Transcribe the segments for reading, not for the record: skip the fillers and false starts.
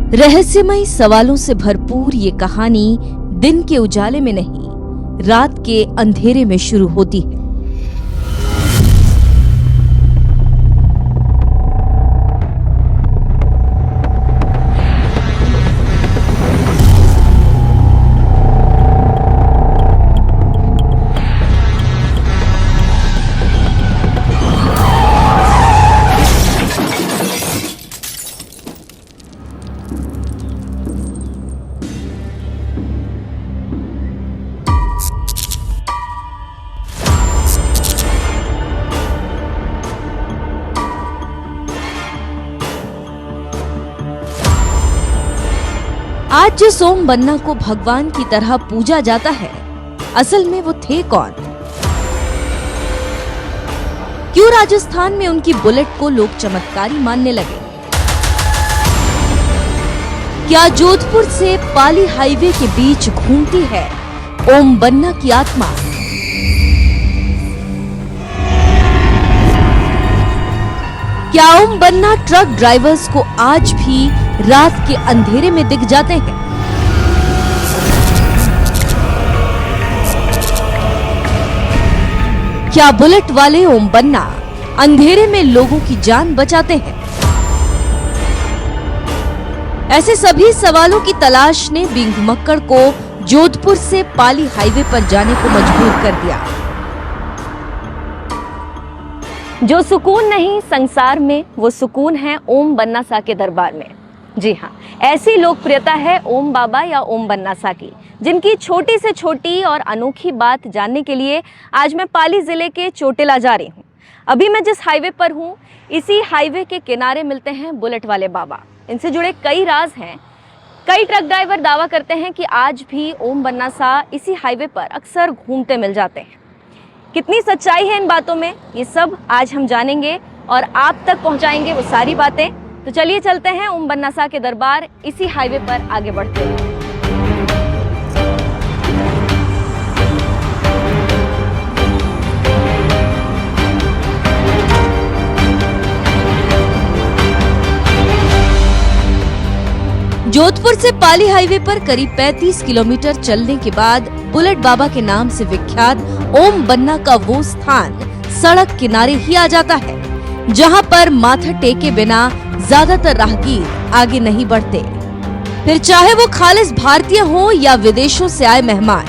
रहस्यमय सवालों से भरपूर ये कहानी दिन के उजाले में नहीं, रात के अंधेरे में शुरू होती है। आज जिस ओम बन्ना को भगवान की तरह पूजा जाता है, असल में वो थे कौन? क्यों राजस्थान में उनकी बुलेट को लोग चमत्कारी मानने लगे? क्या जोधपुर से पाली हाईवे के बीच घूमती है ओम बन्ना की आत्मा? क्या ओम बन्ना ट्रक ड्राइवर्स को आज भी रात के अंधेरे में दिख जाते हैं? क्या बुलेट वाले ओम बन्ना अंधेरे में लोगों की जान बचाते हैं? ऐसे सभी सवालों की तलाश ने बिंघुमक्कड़ को जोधपुर से पाली हाईवे पर जाने को मजबूर कर दिया। जो सुकून नहीं संसार में, वो सुकून है ओम बन्ना सा के दरबार में। जी हाँ, ऐसी लोकप्रियता है ओम बाबा या ओम बन्ना सा की, जिनकी छोटी से छोटी और अनोखी बात जानने के लिए आज मैं पाली जिले के चोटिला जा रही हूँ। अभी मैं जिस हाईवे पर हूँ, इसी हाईवे के किनारे मिलते हैं बुलेट वाले बाबा। इनसे जुड़े कई राज हैं। कई ट्रक ड्राइवर दावा करते हैं कि आज भी ओम बन्ना सा इसी हाईवे पर अक्सर घूमते मिल जाते हैं। कितनी सच्चाई है इन बातों में, ये सब आज हम जानेंगे और आप तक पहुंचाएंगे वो सारी बातें। तो चलिए चलते हैं ओम बन्ना सा के दरबार, इसी हाईवे पर आगे बढ़ते हैं। जोधपुर से पाली हाईवे पर करीब 35 किलोमीटर चलने के बाद बुलेट बाबा के नाम से विख्यात ओम बन्ना का वो स्थान सड़क किनारे ही आ जाता है, जहां पर माथा टेके बिना ज्यादातर राहगीर आगे नहीं बढ़ते, फिर चाहे वो खालिस भारतीय हो या विदेशों से आए मेहमान।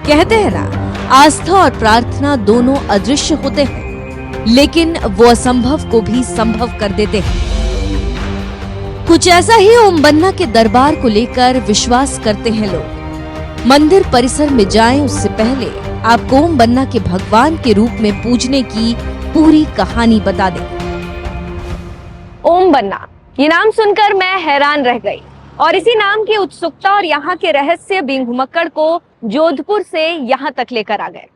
कहते हैं ना, आस्था और प्रार्थना दोनों अदृश्य होते हैं, लेकिन वो असंभव को भी संभव कर देते हैं। कुछ ऐसा ही ओम बन्ना के दरबार को लेकर विश्वास करते हैं लोग। मंदिर परिसर में जाएं उससे पहले आपको ओम बन्ना के भगवान के रूप में पूजने की पूरी कहानी बता दें। ओम बन्ना, ये नाम सुनकर मैं हैरान रह गई और इसी नाम की उत्सुकता और यहाँ के रहस्य बिंघुमक्कड़ को जोधपुर से यहाँ तक लेकर आ गए।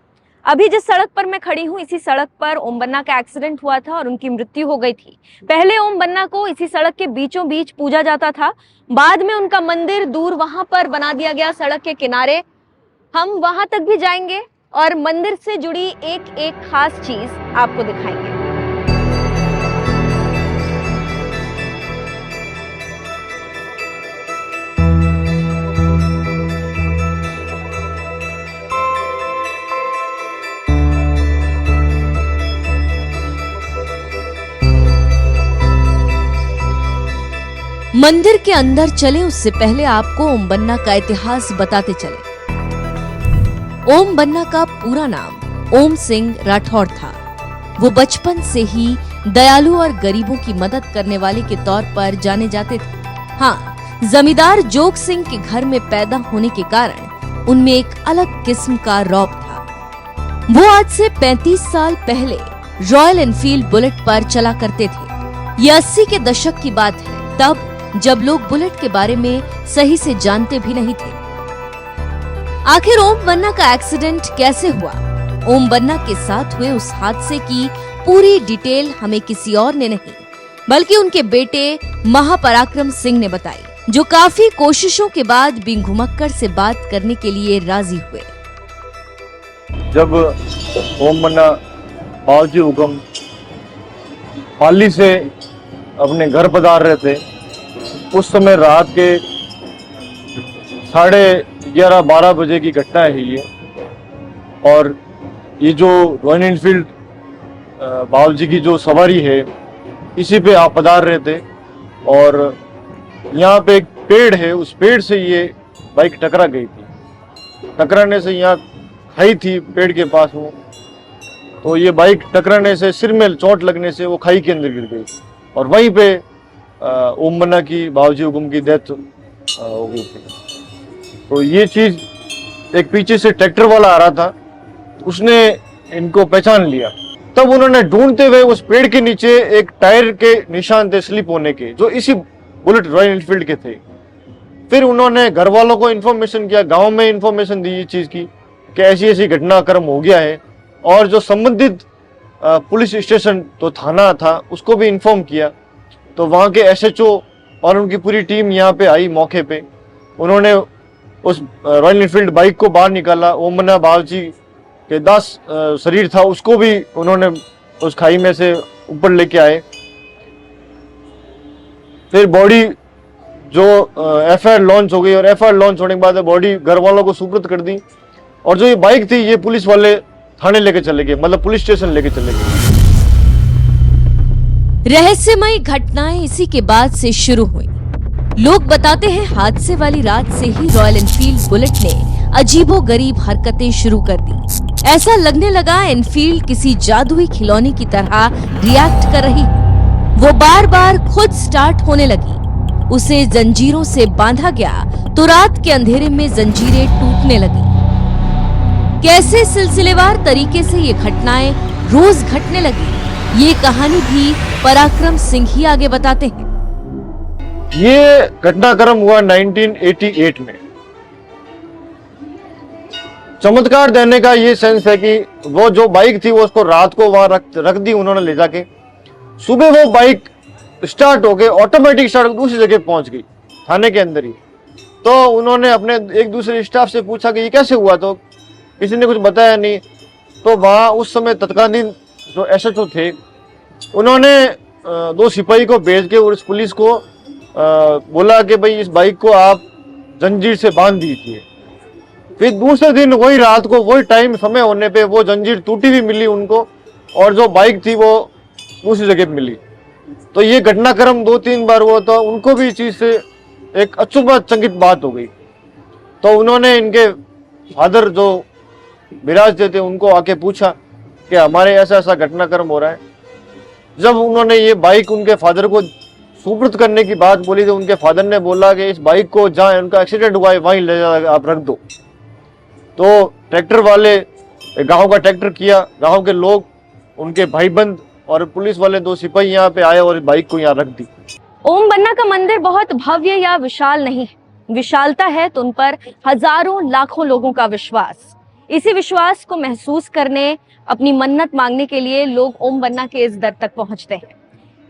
अभी जिस सड़क पर मैं खड़ी हूँ, इसी सड़क पर ओम बन्ना का एक्सीडेंट हुआ था और उनकी मृत्यु हो गई थी। पहले ओम बन्ना को इसी सड़क के बीचों बीच पूजा जाता था, बाद में उनका मंदिर दूर वहां पर बना दिया गया सड़क के किनारे। हम वहां तक भी जाएंगे और मंदिर से जुड़ी एक एक खास चीज आपको दिखाएंगे। मंदिर के अंदर चले उससे पहले आपको ओम बन्ना का इतिहास बताते चले। ओम बन्ना का पूरा नाम ओम सिंह राठौड़ था। वो बचपन से ही दयालु और गरीबों की मदद करने वाले के तौर पर जाने जाते थे। हाँ, जमींदार जोग सिंह के घर में पैदा होने के कारण उनमें एक अलग किस्म का रौब था। वो आज से 35 साल पहले रॉयल एनफील्ड बुलेट पर चला करते थे। ये 80 के दशक की बात है, तब जब लोग बुलेट के बारे में सही से जानते भी नहीं थे। आखिर ओम बन्ना का एक्सीडेंट कैसे हुआ? ओम बन्ना के साथ हुए उस हादसे की पूरी डिटेल हमें किसी और ने नहीं, बल्कि उनके बेटे महापराक्रम सिंह ने बताई, जो काफी कोशिशों के बाद बिंघुमक्कड़ से बात करने के लिए राजी हुए। जब ओम बन्ना बावजी हुक्म पाली से अपने घर पधार रहे थे, उस समय रात के 11:30-12 बजे की घटना है ये। और ये जो रॉयल एनफील्ड बाबूजी की जो सवारी है, इसी पे आप पधार रहे थे और यहाँ पे एक पेड़ है, उस पेड़ से ये बाइक टकरा गई थी। टकराने से यहाँ खाई थी पेड़ के पास वो, तो ये बाइक टकराने से सिर में चोट लगने से वो खाई के अंदर गिर गई और वहीं पे ओम बन्ना की, बाबूजी हुकुम की डेथ हो गई थी। तो ये चीज एक पीछे से ट्रैक्टर वाला आ रहा था, उसने इनको पहचान लिया। तब उन्होंने ढूंढते हुए उस पेड़ के नीचे एक टायर के निशान थे स्लिप होने के, जो इसी बुलेट रॉयल एनफील्ड के थे। फिर उन्होंने घर वालों को इन्फॉर्मेशन किया, गांव में इन्फॉर्मेशन दी इस चीज की कि ऐसी ऐसी घटनाक्रम हो गया है, और जो संबंधित पुलिस स्टेशन तो थाना था उसको भी इन्फॉर्म किया। तो वहाँ के एसएचओ और उनकी पूरी टीम यहाँ पे आई मौके पे। उन्होंने उस रॉयल एनफील्ड बाइक को बाहर निकाला। ओम बन्ना बाबूजी के 10 शरीर था, उसको भी उन्होंने उस खाई में से ऊपर लेके आए। फिर बॉडी जो एफआईआर लॉन्च हो गई और एफआईआर लॉन्च होने के बाद बॉडी घर वालों को सुपुर्द कर दी। और जो ये बाइक थी ये पुलिस वाले थाने लेके चले गए, मतलब पुलिस स्टेशन लेके चले गए। रहस्यमय घटनाएं इसी के बाद से शुरू हुई। लोग बताते हैं हादसे वाली रात से ही रॉयल एनफील्ड बुलेट ने अजीबोगरीब हरकतें शुरू कर दी। ऐसा लगने लगा एनफील्ड किसी जादुई खिलौने की तरह रिएक्ट कर रही है। वो बार बार खुद स्टार्ट होने लगी। उसे जंजीरों से बांधा गया तो रात के अंधेरे में जंजीरें टूटने लगी। कैसे सिलसिलेवार तरीके से ये घटनाएं रोज घटने लगी, ये कहानी भी पराक्रम सिंह ही आगे बताते हैं। ये घटनाक्रम हुआ 1988 में। चमत्कार देने का ये सेंस है कि वो जो बाइक थी वो उसको रात को वहां रख दी उन्होंने ले जाके। सुबह वो बाइक स्टार्ट हो गई, ऑटोमेटिक स्टार्ट होकर दूसरी जगह पहुंच गई, थाने के अंदर ही। तो उन्होंने अपने एक दूसरे स्टाफ से पूछा कि ये कैसे हुआ, तो किसी ने कुछ बताया नहीं। तो वहां उस समय तत्कालीन जो एसएचओ थे उन्होंने 2 सिपाही को भेज के और इस पुलिस को बोला कि भाई इस बाइक को आप जंजीर से बांध दीजिए। फिर दूसरे दिन वही रात को वही टाइम समय होने पे वो जंजीर टूटी हुई मिली उनको, और जो बाइक थी वो दूसरी जगह मिली। तो ये घटनाक्रम 2-3 बार हुआ, तो उनको भी इस चीज से एक अचंभित बात हो गई। तो उन्होंने इनके फादर जो विराज थे उनको आके पूछा कि हमारे ऐसा ऐसा घटनाक्रम हो रहा है। जब उन्होंने ये बाइक उनके फादर को सुपुर्द करने की बात बोली तो उनके फादर ने बोला कि इस बाइक को जहाँ उनका एक्सीडेंट हुआ है वहीं ले जा आप रख दो। तो ट्रैक्टर वाले गांव का ट्रैक्टर किया, गांव के लोग, उनके भाईबंद और पुलिस वाले 2 सिपाही यहाँ पे आए और बाइक को यहाँ रख दी। ओम बन्ना का मंदिर बहुत भव्य या विशाल नहीं है, विशालता है तो उन पर हजारों लाखों लोगों का विश्वास। इसी विश्वास को महसूस करने, अपनी मन्नत मांगने के लिए लोग ओम बन्ना के इस दर तक पहुंचते हैं।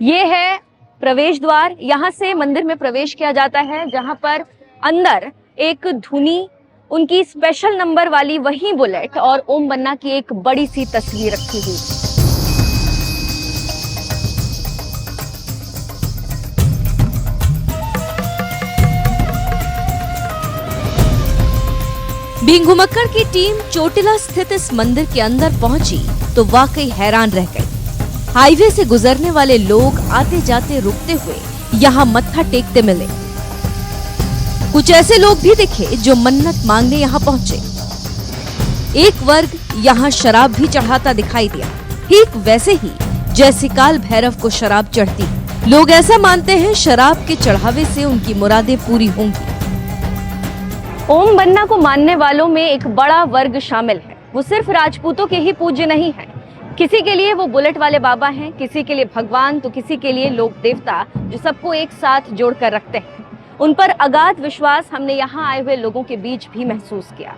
ये है प्रवेश द्वार। यहाँ से मंदिर में प्रवेश किया जाता है, जहाँ पर अंदर एक धुनी, उनकी स्पेशल नंबर वाली वही बुलेट और ओम बन्ना की एक बड़ी सी तस्वीर रखी हुई। बिंगुमक्कड़ की टीम चोटिला स्थित इस मंदिर के अंदर पहुंची तो वाकई हैरान रह गई। हाईवे से गुजरने वाले लोग आते जाते रुकते हुए यहाँ मत्था टेकते मिले। कुछ ऐसे लोग भी दिखे जो मन्नत मांगने यहाँ पहुंचे। एक वर्ग यहाँ शराब भी चढ़ाता दिखाई दिया, ठीक वैसे ही जैसे काल भैरव को शराब चढ़ती। लोग ऐसा मानते हैं शराब के चढ़ावे से उनकी मुरादें पूरी होंगी। ओम बन्ना को मानने वालों में एक बड़ा वर्ग शामिल है। वो सिर्फ राजपूतों के ही पूज्य नहीं है। किसी के लिए वो बुलेट वाले बाबा हैं, किसी के लिए भगवान, तो किसी के लिए लोक देवता, जो सबको एक साथ जोड़कर रखते हैं। उन पर अगाध विश्वास हमने यहाँ आए हुए लोगों के बीच भी महसूस किया।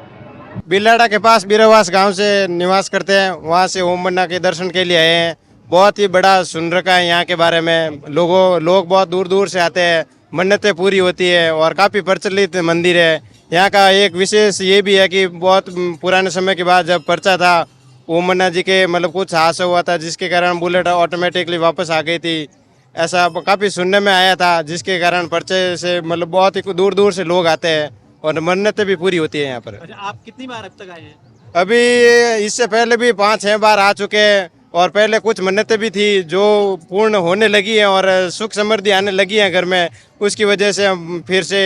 बिलाड़ा के पास बीरावास गांव से निवास करते हैं, वहाँ से ओम बन्ना के दर्शन के लिए आए हैं। बहुत ही बड़ा सुन रखा है यहाँ के बारे में। लोग बहुत दूर दूर से आते हैं, मन्नतें पूरी होती है और काफ़ी प्रचलित मंदिर है। यहाँ का एक विशेष ये भी है कि बहुत पुराने समय के बाद जब पर्चा था ओम बन्ना जी के, मतलब कुछ हादसा हुआ था जिसके कारण बुलेट ऑटोमेटिकली वापस आ गई थी। ऐसा काफ़ी सुनने में आया था, जिसके कारण पर्चे से मतलब बहुत ही दूर दूर से लोग आते हैं और मन्नतें भी पूरी होती है यहाँ पर। अच्छा, आप कितनी बार अब तक आए हैं? अभी इससे पहले भी 5-6 बार आ चुके हैं और पहले कुछ मन्नतें भी थी जो पूर्ण होने लगी हैं और सुख समृद्धि आने लगी है घर में, उसकी वजह से हम फिर से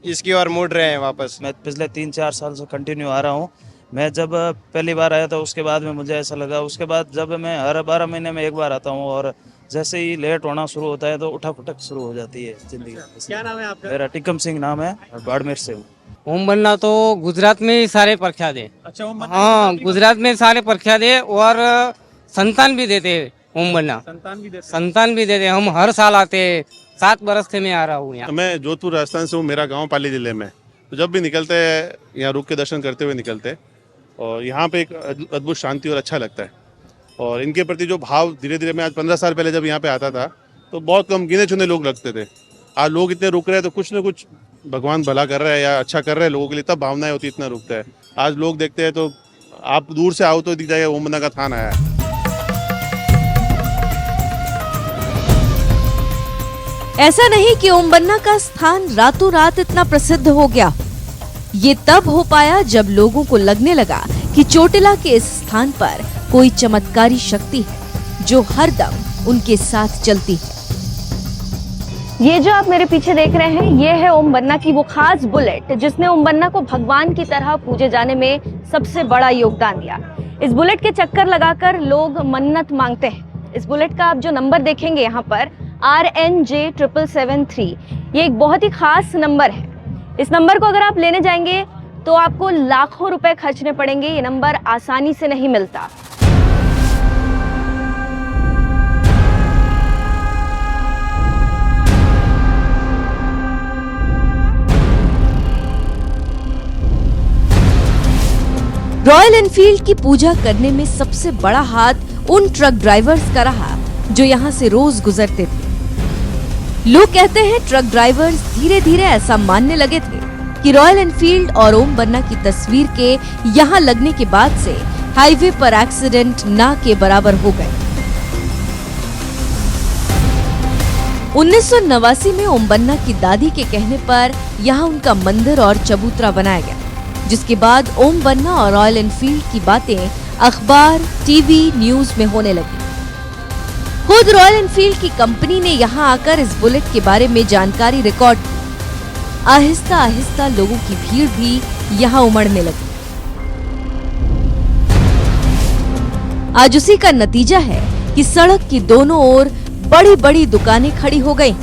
इसकी ओर मुड़ रहे हैं वापस। मैं पिछले 3-4 साल से कंटिन्यू आ रहा हूँ। मैं जब पहली बार आया था उसके बाद में मुझे ऐसा लगा, उसके बाद जब मैं हर 12 महीने में एक बार आता हूँ और जैसे ही लेट होना शुरू होता है तो उठा फटक शुरू हो जाती है जिंदगी। क्या नाम है आपका? मेरा टिकम सिंह नाम है, बाड़मेर से हूँ। ओम बन्ना तो गुजरात में ही सारे प्रख्यात है। अच्छा, ओम बन्ना हाँ, गुजरात में सारे प्रख्यात है और संतान भी देते हैं ओम बन्ना, संतान भी देते संतान भी देते हैं। हम हर साल आते हैं, 7 बरस से मैं आ रहा हूँ यहाँ। मैं जोधपुर राजस्थान से हूँ, मेरा गांव पाली जिले में। तो जब भी निकलते हैं यहाँ रुक के दर्शन करते हुए निकलते हैं और यहाँ पे एक अद्भुत शांति और अच्छा लगता है। और इनके प्रति जो भाव धीरे धीरे, मैं आज 15 साल पहले जब यहाँ पे आता था तो बहुत कम गिने चुने लोग लगते थे। आज लोग इतने रुक रहे हैं तो कुछ न कुछ भगवान भला कर रहा है या अच्छा कर रहा है लोगों के लिए, तब भावनाएं होती इतना रुकता है। आज लोग देखते हैं तो आप दूर से आओ तो दिख जाएगा ओम बन्ना का थान आया है। ऐसा नहीं कि ओम बन्ना का स्थान रातों रात इतना प्रसिद्ध हो गया। ये तब हो पाया जब लोगों को लगने लगा कि चोटिला के इस स्थान पर कोई चमत्कारी शक्ति है जो हरदम उनके साथ चलती है। ये जो आप मेरे पीछे देख रहे हैं, ये है ओम बन्ना की वो खास बुलेट जिसने ओम बन्ना को भगवान की तरह पूजे जाने में सबसे बड़ा योगदान दिया। इस बुलेट के चक्कर लगाकर लोग मन्नत मांगते हैं। इस बुलेट का आप जो नंबर देखेंगे यहाँ पर RNJ773, ये एक बहुत ही खास नंबर है। इस नंबर को अगर आप लेने जाएंगे तो आपको लाखों रुपए खर्चने पड़ेंगे। ये नंबर आसानी से नहीं मिलता। रॉयल एनफील्ड की पूजा करने में सबसे बड़ा हाथ उन ट्रक ड्राइवर्स का रहा जो यहाँ से रोज गुजरते थे। लोग कहते हैं ट्रक ड्राइवर्स धीरे धीरे ऐसा मानने लगे थे कि रॉयल एनफील्ड और ओम बन्ना की तस्वीर के यहाँ लगने के बाद से हाईवे पर एक्सीडेंट ना के बराबर हो गए। 1989 में ओम बन्ना की दादी के कहने पर यहाँ उनका मंदिर और चबूतरा बनाया गया, जिसके बाद ओम बन्ना और रॉयल एनफील्ड की बातें अखबार, टीवी, न्यूज में होने लगी। खुद रॉयल एनफील्ड की कंपनी ने यहाँ आकर इस बुलेट के बारे में जानकारी रिकॉर्ड की। आहिस्ता आहिस्ता लोगों की भीड़ भी यहाँ उमड़ने लगी। आज उसी का नतीजा है कि सड़क की दोनों ओर बड़ी बड़ी दुकानें खड़ी हो गई।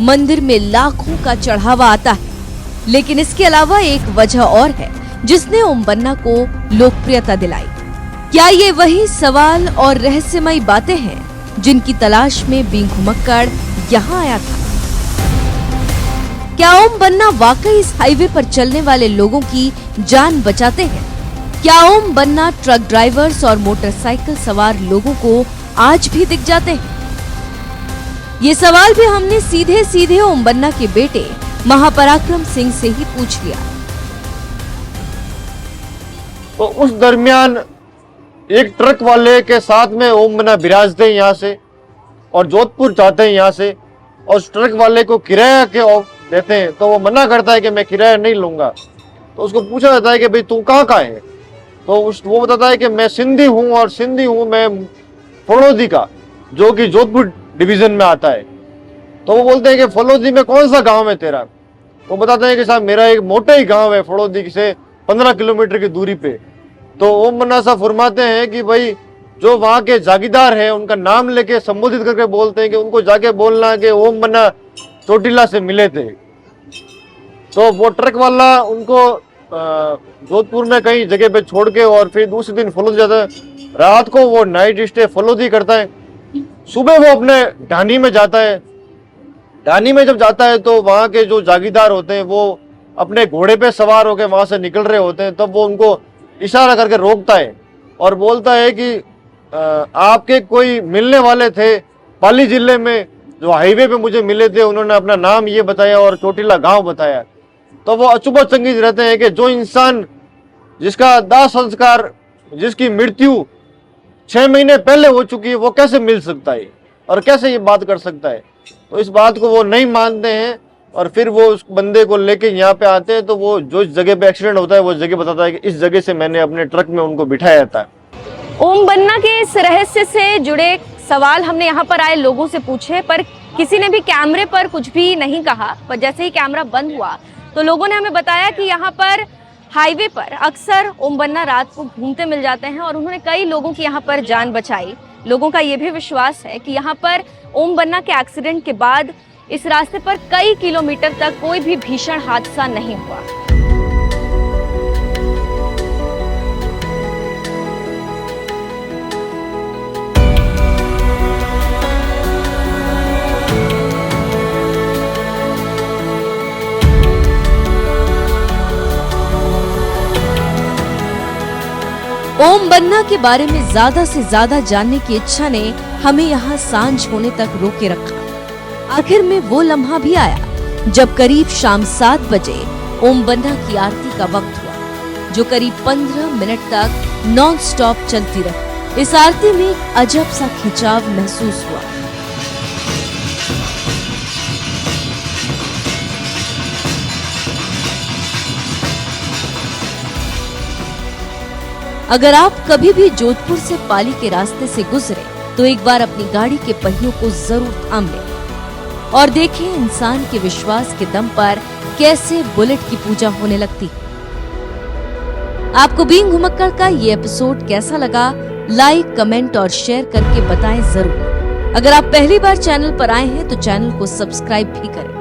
मंदिर में लाखों का चढ़ावा आता है, लेकिन इसके अलावा एक वजह और है जिसने ओम बन्ना को लोकप्रियता दिलाई। क्या ये वही सवाल और रहस्यमयी बातें हैं जिनकी तलाश में बींग घुमक्कड़ यहाँ आया था? क्या ओम बन्ना वाकई इस हाईवे पर चलने वाले लोगों की जान बचाते हैं? क्या ओम बन्ना ट्रक ड्राइवर्स और मोटरसाइकिल सवार लोगों को आज भी दिख जाते हैं? ये सवाल भी हमने सीधे सीधे ओम बन्ना के बेटे महापराक्रम सिंह से ही पूछ लिया। तो उस दरमियान एक ट्रक वाले के साथ में ओम बन्ना विराजते हैं यहाँ से और जोधपुर जाते हैं यहाँ से, और उस ट्रक वाले को किराया के देते हैं तो वो मना करता है कि मैं किराया नहीं लूंगा। तो उसको पूछा जाता है कि भाई तू कहाँ का है, तो वो बताता है कि मैं सिंधी हूँ और सिंधी हूँ मैं फलोदी का, जो कि जोधपुर डिवीजन में आता है। तो वो बोलते हैं कि फलोदी में कौन सा गांव है तेरा? वो बताते हैं कि साहब मेरा एक मोटा ही गांव है फलोदी से 15 किलोमीटर की दूरी पे। तो ओम बन्ना साहब फरमाते हैं कि भाई जो वहाँ के जागीरदार हैं उनका नाम लेके संबोधित करके बोलते हैं कि उनको जाके बोलना कि ओम बन्ना चोटिला से मिले थे। तो वो ट्रक वाला उनको जोधपुर में कहीं जगह पे छोड़ के और फिर दूसरे दिन फलोदी जाता है। रात को वो नाइट स्टे फलोदी करता है, सुबह वो अपने ढानी में जाता है। ढानी में जब जाता है तो वहाँ के जो जागीरदार होते हैं वो अपने घोड़े पे सवार होकर वहां से निकल रहे होते हैं। तब वो उनको इशारा करके रोकता है और बोलता है कि आपके कोई मिलने वाले थे पाली जिले में जो हाईवे पे मुझे मिले थे, उन्होंने अपना नाम ये बताया और चोटिला गांव बताया। तो वो अचुभचंगित रहते हैं कि जो इंसान जिसका दाह संस्कार, जिसकी मृत्यु 6 महीने पहले हो चुकी है, वो कैसे मिल सकता है। और कैसे ये बात कर सकता है। तो इस बात को वो नहीं मानते हैं और फिर वो उस बंदे को लेके यहाँ पे आते हैं। तो वो जो जगह पे एक्सीडेंट होता है वो जगह बताता है कि इस जगह से मैंने अपने ट्रक में उनको बिठाया था। ओम बन्ना के इस रहस्य से जुड़े सवाल हमने यहाँ पर आए लोगों से पूछे, पर किसी ने भी कैमरे पर कुछ भी नहीं कहा। पर जैसे ही कैमरा बंद हुआ तो लोगों ने हमें बताया कि यहाँ पर हाईवे पर अक्सर ओम बन्ना रात को घूमते मिल जाते हैं और उन्होंने कई लोगों की यहाँ पर जान बचाई। लोगों का ये भी विश्वास है कि यहाँ पर ओम बन्ना के एक्सीडेंट के बाद इस रास्ते पर कई किलोमीटर तक कोई भी भीषण हादसा नहीं हुआ। ओम बन्ना के बारे में ज्यादा से ज्यादा जानने की इच्छा ने हमें यहाँ सांझ होने तक रोके रखा। आखिर में वो लम्हा भी आया जब करीब शाम 7 बजे ओम बन्ना की आरती का वक्त हुआ, जो करीब 15 मिनट तक नॉन स्टॉप चलती रही। इस आरती में एक अजब सा खिंचाव महसूस हुआ। अगर आप कभी भी जोधपुर से पाली के रास्ते से गुजरे तो एक बार अपनी गाड़ी के पहियों को जरूर थाम लें और देखें इंसान के विश्वास के दम पर कैसे बुलेट की पूजा होने लगती। आपको बीइंग घुमक्कड़ का ये एपिसोड कैसा लगा, लाइक, कमेंट और शेयर करके बताएं जरूर। अगर आप पहली बार चैनल पर आए हैं तो चैनल को सब्सक्राइब भी करें।